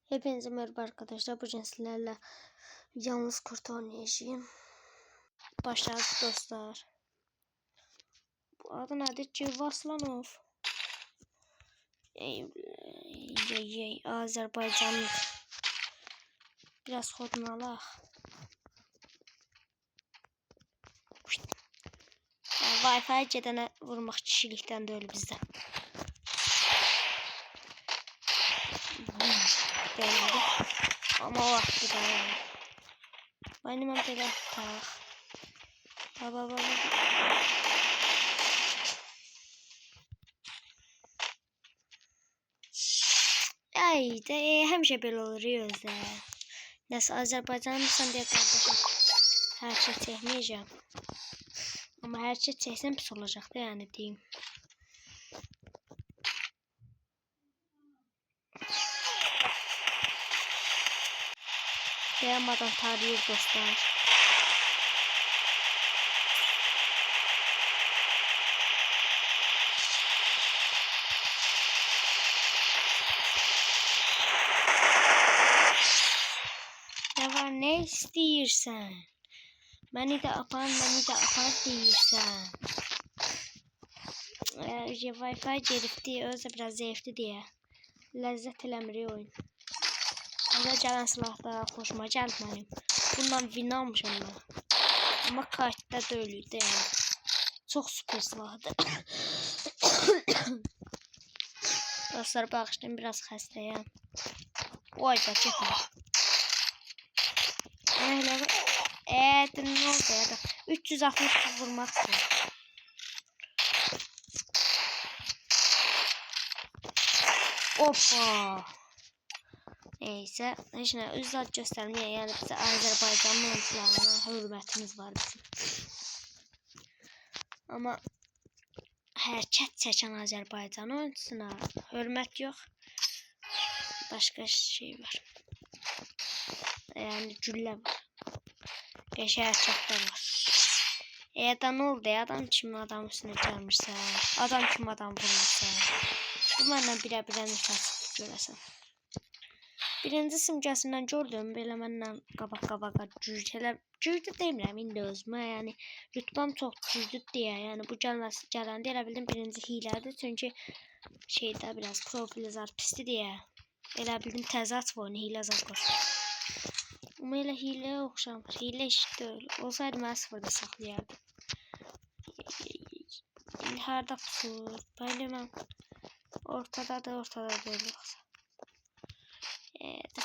Hepinize merhaba arkadaşlar. Bugün sizlerle yalnız kurt oynayacağım. Başladık dostlar. Bu adı nedir? Cevaslanov. Azerbaycan. Biraz kodunu alaq. Wi-Fi gedənə vurmaq kişilikdən deyil bizdə. Demədi. Ama o vaxtı da. Benim belə tax. Baba. Ay de həmişə belə olur özdə. Nəsə Azərbaycanlısan deyə qardaşım. Hər şey çəkməyəcəm. Amma hər şey çəksəm pis olacaq da yəni deyim. Dayanmadan tarayır dostlar. Ne var ne istəyirsən? Məni də apar deyirsən. Wi-Fi gedibdi, özü biraz zəifdir deyə. Ləzzət eləmir oyun. Ona gələn silah da xoşuma gəldi mənim. Bundan win almışam mən. Amma kartda deyildi yəni. Çox super silahdır. Dostlar bağışlayın, biraz xəstəyəm. Oy da getmə. Ne oldu ya da 360 vurmak istiyorum. Hoppa. Neyse, şimdi üzzat göstermeye yani bize Azerbaycanlı oyuncularına hürmetimiz var bizim. Ama hərəkət çəkən Azərbaycan oyuncusuna hürmet yok. Başka şey var. Yani cüllə var. Qəşəng hərəkətlər var. Da ne oldu ya? Adam kimi adam üstünə gəlmirsə, adam kimi adam vurmursa. Bu məndən birə-birə mütəssib görəsən. Birinci simgəsindən gördüm, belə məndən qabaq-qabaqa cürdü demirəm indi özümə, yəni rütbəm çox cürdü deyə, yəni bu gələndə elə bildim birinci hilədir, çünki şeydə biraz profili zar pisdir deyə. Elə bildim təzə açıb oyunu hilə zar qoşur. Amma elə hiləyə oxşamır, hilə iş deyil. Olsaydı mənə sıfırda saxlayardım. Harda pusur, belə mən ortada deyil yoxsa.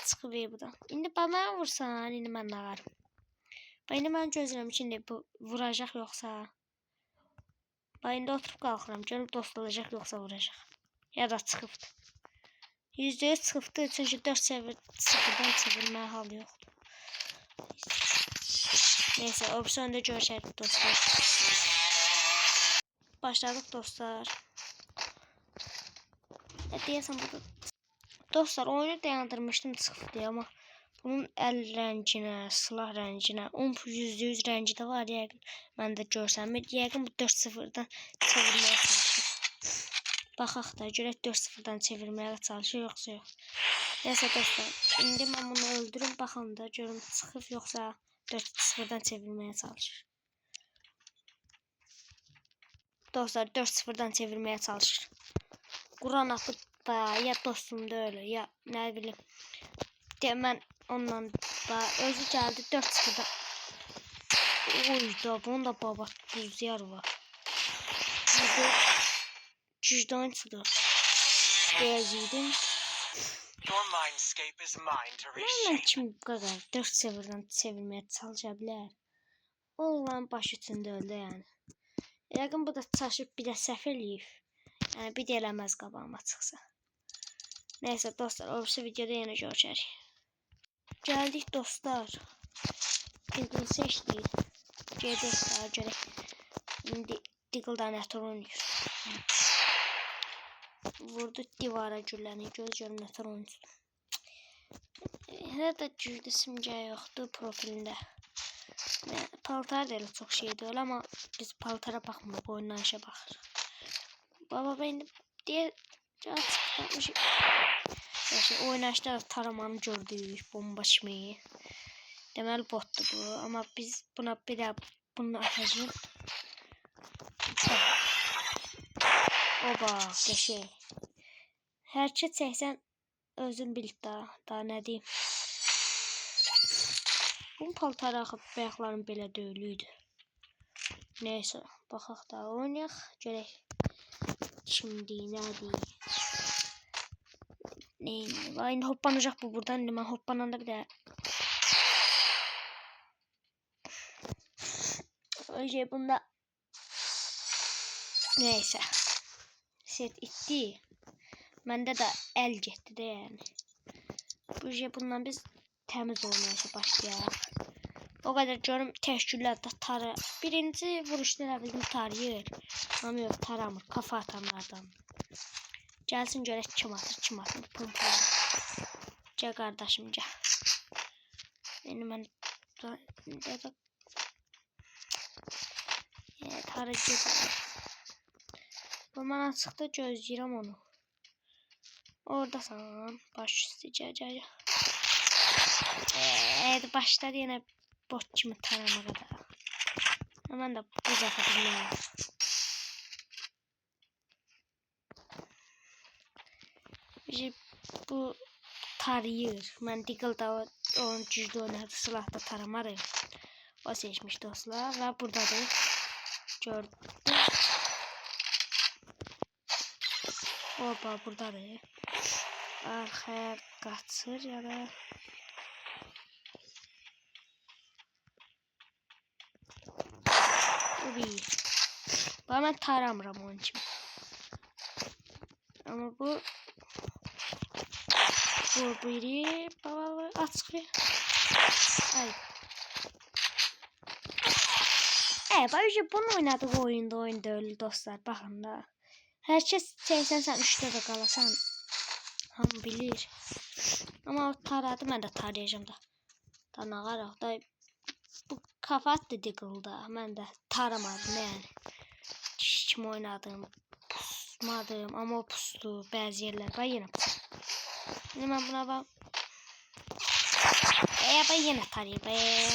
Çıxıb buradan. İndi bana vursan, indi mən nağarım. İndi mən gözləm ki, indi bu vuracaq yoxsa. İndi oturub qalxıram, görüb dost olacaq yoxsa vuracaq. Ya da çıxıbdır. %100 çıxıbdır, çünki 4 sıfırdan çevirməyə hal yoxdur. Neyse, opsiyonda görüşərik dostlar. Başladık dostlar. Deyəsən burada. Dostlar oyunu dayandırmışdım çıxıbdı ama bunun əl rənginə, silah rənginə, %100 rəngi də var yəqin. Mən də görsəm, yəqin bu 4-0-dan çevirməyə çalışır. Baxaq da görək 4-0-dan çevirməyə çalışır yoxsa yox. Neyse dostlar, indi mən bunu öldürüm, baxın da görüm çıxıb yoxsa 4-0-dan çevirməyə çalışır. Dostlar 4-0-dan çevirməyə çalışır. Quran apı da ya dostum da öyle ya ne bileyim. Mən ondan da özü gəldi 4-0-dan. Oy da bunun da baba buz yer var. Cüzdan çıxdı. Deyəcəydim. Mən kim qədər 4-0-dan çevirməyə çalışa bilər. Oğlan baş üçündə öldü yəni. Yəqin bu da çaşıb bir də səhv eləyib. Yəni bir də eləməz qabağıma çıxsa. Neyse dostlar, o videoda yine görüşərik. Gəldik dostlar. Diggle seçdik. Gedək daha görək. İndi Diggle'dan nətər oynayır. Vurdu divara gülləni. Göz görüm nətər oynayır. Hələ də cürdü simgə yoxdur profilində. Paltar da elə çox şey deyil, amma biz paltara baxmırıq, oyundan işə baxırıq. Baba indi deyə can çıxmışıq. İşte oynaşda taramanı gördük, bomba kimi. Deməli botdur bu. Amma biz buna bir də bunu atacağım. Oba, qəşəng. Hərəkət çəksən özün bil daha nə deyim. Bu paltar axıb bayaqların belə döylüydü. Neyse, baxaq da oynayaq, görək. Şimdi nədir? İndi hoppanacaq bu buradan. İndi mən hoppananda bir də önce bunda neyse set itti. Məndə də əl getdi də yəni. Bundan biz təmiz oynayışa başlayaq. O kadar görüm təşkillər də tarı. Birinci vuruşda da bizim tarıyır. Amma yox, taramır. Kafa atanlardan. Gəlsin görək kim atır. Pompalar. Gəl qardaşım gəl. Yəni mən da tarı gedir. Bu mən açıqda gözləyirəm onu. Oradasan. Baş üstü gəl. Başladı yenə bot kimi taramağa da. Mən də bu zafa bilməyəm. Bu tarayır. Mən Deagle'da onun güclü oynadığı silahda taramarım. O seçmiş dostlar və buradadır. Gördüm. Oba buradadır. Arxaya qaçır ya da ben taramıram onun için. Ama bu biri baba açıq ver. Ay. Bence bunu oynadığı oyunda öyle dostlar. Baxın da. Herkes çəksən 3'te de qalasan. Hamı bilir. Ama o taradı, mən də tarayacağım da. Danağaraq da bu kafa attı Deagle'da. Mən də taramadım yani. Kim oynadım, pusmadım ama o puslu bazı yerler var yine puslu. Şimdi ben buna bak. Ben yine tarayayım be.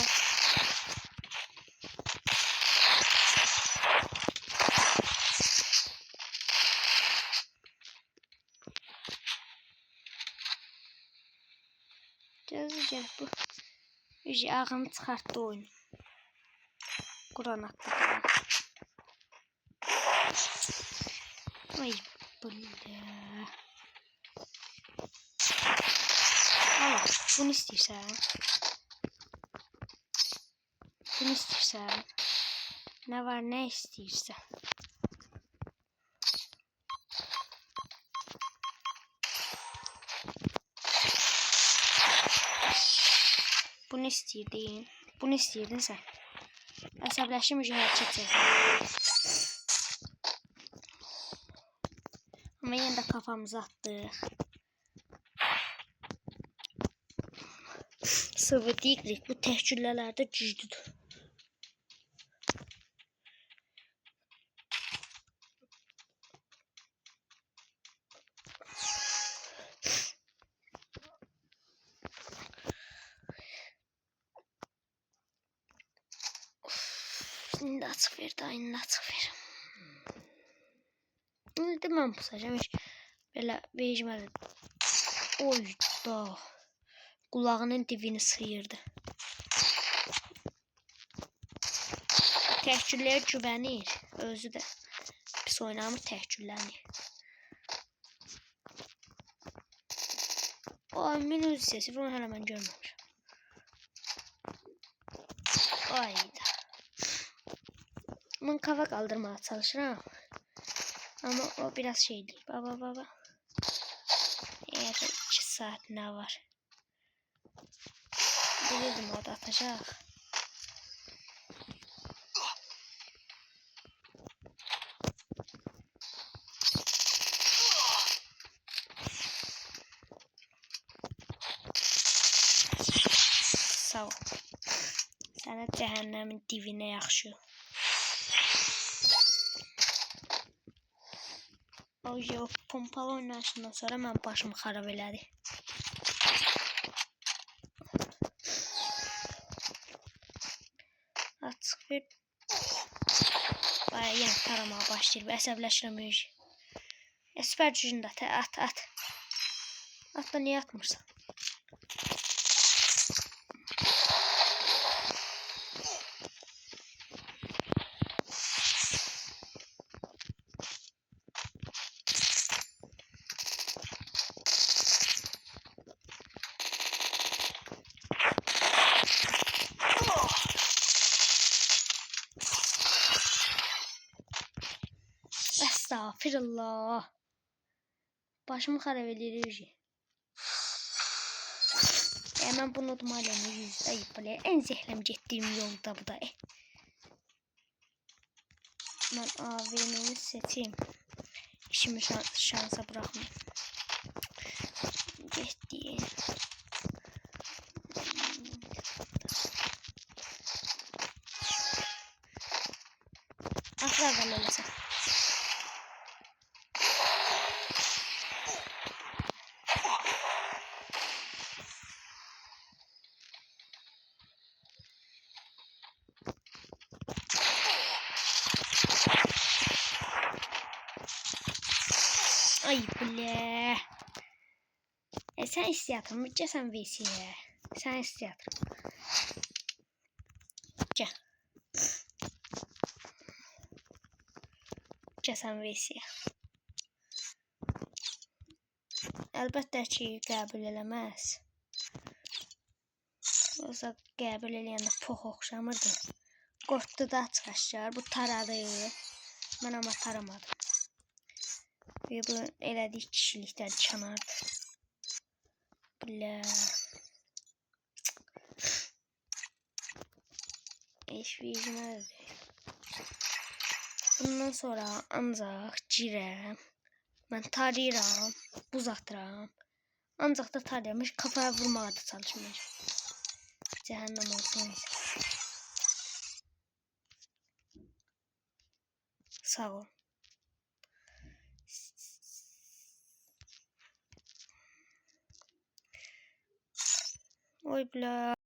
Gözleyeceğim bu. İyice ağını çıkarttı oyunu. Kur'an attı. Ay böyle. Al bunu istiyorsan. Bunu istiyorsan. Ne var ne istiyorsan. Bunu istiydin. Bunu istiydin sen. Əsəbləşim hərəkət çəkir. Ama yine de kafamızı attık. Sıvı Deagle bu tehcüllelerde güçlüdür. Şimdi açıq ver daha, indi açıq ver. İndi mən pusacağım hiç belə vecmədim. Oy da. Kulağının dibini sıyırdı. Təhkülləyə güvənir. Özü də pis oynamır, təhküllənir. Ay, minus sesi bunu hələ mən görməmişəm. Ayda. Mən kafa kaldırmaya çalışıram. Ama o biraz şey değil. Baba. Eğer 2 saat ne var? Bilirdim o da atacak. Sağ ol. Sana cehennemin dibine yakışıyor. O pompalı oynayışından sonra mən başımı xarab elədi. Ver. Bayağı yan taramaya başlayır. Əsəbləşirəm önce. Süper gücünü de at. At da niye atmırsan? Estağfirullah. Başımı xarab edir. Hemen bunu umalemi yüzde yapalım. En zehlem gittiğim yolda bu da. Ben AVM'ni seçeyim. İşimi şansa bırakmayayım. Geçtiğim. Asla kalırsa. Ay bile. Sen istiyatın mı? Sen VC'ye. Sen istiyatın. Sen VC'ye. Əlbəttə ki, qəbul eləməz. Yoxsa qəbul eləyəndə pox oxşamırdı. Qorxdu da çıxaşlar. Bu taradı. Mən amma taramadım. Ve bu elədik kişilikdən kənardı. Bilə. Heç vecmədir. Bundan sonra ancaq girəm. Ben tarayıram, buz atıram. Ancaq da tarayamış, kafaya vurmağa da çalışmayacağım. Cehennem olsun. Sağ ol. Oy bla.